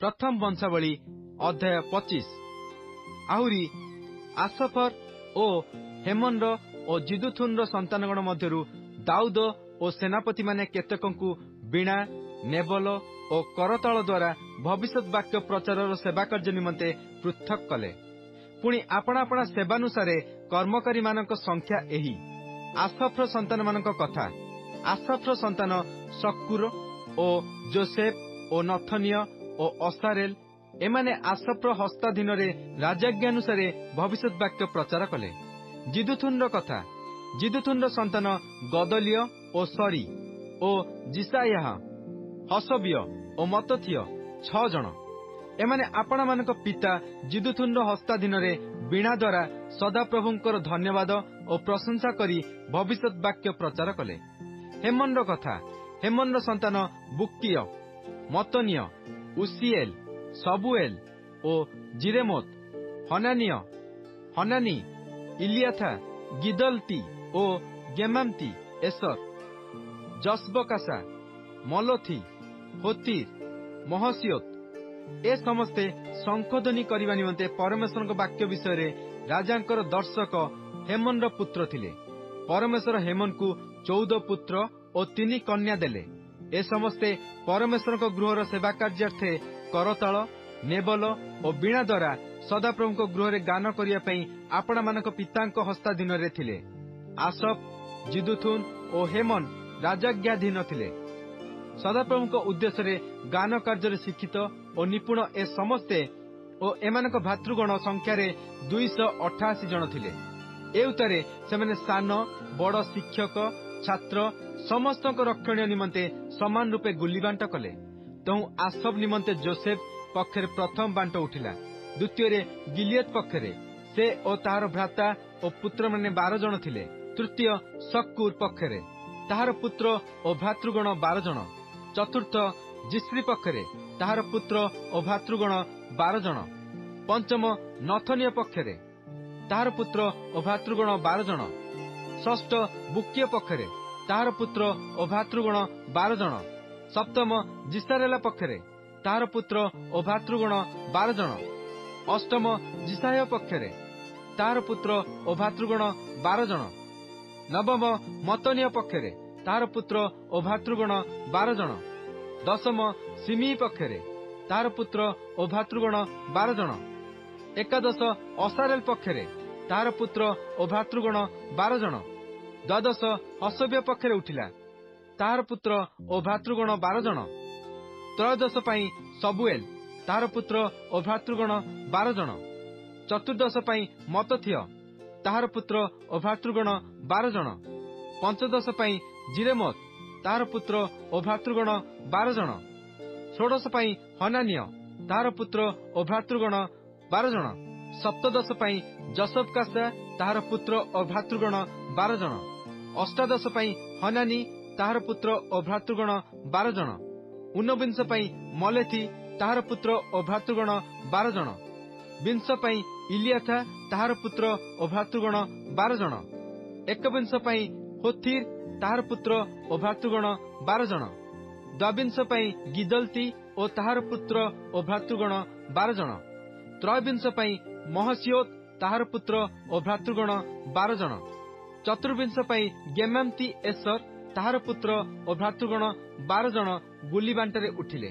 प्रथम वंशावली अध्याय 25। आहुरी आसफर ओ हेमन ओ जिदुथुन संतानगण मध्यरु दाऊद ओ सेनापति माने केतकंकु बीणा नेबल ओ करताल द्वारा भविष्यत वाक्य प्रचार सेवा कार्य निमंते पृथक कले। पुणी आपणा आपणा सेवानुसारे कर्मकारी मानक संख्या एही। आसफ्र संतान मानक कथा। आसफ्र संतान सक्कुर ओ जोसेफ ओ नथनिय ओ असारेल एमाने आसफ्र हस्ताधीन राजाज्ञानुसारे भविष्यत वाक्य प्रचार कले। जिदुथुन कथा। जिदुथुन संतान गदलिय ओ सरी ओ जिसायाह हसबिय ओ मतथिय 6 जन। एमाने आपणा मानक पिता जिदुथुन हस्ताधीन बीणा द्वारा सदाप्रभुंकर धन्यवाद और प्रशंसा करी भविष्यत वाक्य प्रचार कले। हेमन कथा। हेमन संतान बुक्किय मतनिय उसिएल सबुएल ओ जिरेमोत हनानिय हनानी इलियाथा गिदलती ओ गेमामती एसर जसबकासा मलोथी होतीर महसियोत ए समस्ते शंखध्वनि करने निमंते परमेश्वर वाक्य विषय राजांकर दर्शक हेमन पुत्र थिले। परमेश्वर हेमन को 14 पुत्र और 3 कन्या देले। ए समस्ते परमेश्वर गृहर सेवा कार्यार्थे करताल नेबल और बीणा द्वारा सदाप्रभु गृह गान करने आपणा मानक पिता हस्ताधीन थिले। आसफ जिदुथुन और हेमन राजाज्ञाधीन थिले। सदाप्रभु उद्देश्य गान कार्य शिक्षित और निपुण ए समस्ते और एमानक भातृगण संख्यार 288 जन थिले। ए उत्तरे सेमाने सान बड़ शिक्षक छात्र समस्त रक्षण निमंते समान रूपे गुली बांट कले। तहु आसफ निमंते जोसेफ पक्षर प्रथम बांट उठिला। द्वितीय गिलियत पक्षर से और तार भ्राता और पुत्र माने 12 जन थिले। तृतीय सक्कुर पक्षर ताहार पुत्र और भातृगण 12 जन। चतुर्थ जिस्री पक्षरे ताहार पुत्र और भातृगण 12 जन। पंचम नथनिय पक्षरे ताहार पुत्र और भातृगण 12 जन। षष्ठ बुक्किय पक्षरे ताहार पुत्र और भातृगण 12 जन। सप्तम जिसारेला पक्षरे ताहार पुत्र और भातृगण 12 जन। अष्टम जिसाय पक्षरे ताहार पुत्र और भातृगण 12 जन। नवम मतनिय पक्षरे ताहार पुत्र और भातृगण 12 जन। दशम सिमी पक्षरे ताहार पुत्र और भातृगण 12 जन। एकादश असारेल पक्षरे ताहार पुत्र और भातृगण 12 जन। द्वादश हसब्य पक्षरे उठिला ताहार पुत्र और भातृगण 12 जन। त्रयोदश पई सबुएल ताहार पुत्र और भातृगण 12 जन। चतुर्दश पई मतथिय ताहार पुत्र और भातृगण 12 जन। पंचदश पई जिरेमोत ताहार पुत्र और भातृगण 12 जन। षोडश पई हनानिय ताहार पुत्र और भातृगण 12 जन। सप्तदश पई जसबकासा ताहार पुत्र और भातृगण 12 जन। अष्टादश पई हनानी ताहार पुत्र और भातृगण 12 जन। ऊनविंश पई मलेथी ताहार पुत्र और भातृगण 12 जन। विंश पई इलियाथा ताहार पुत्र और भातृगण 12 जन। एकविंश पई होथीर ताहार पुत्र और भातृगण 12 जन। द्वाविंश पई गिदलती और ताहार पुत्र और भातृगण 12 जन। त्रयोविंश पई महसियोत ताहार पुत्र और भातृगण 12 जन। चतुर्विंश पई गेमामती एसर ताहार पुत्र और भातृगण 12 जन गुली बांटरे उठिले।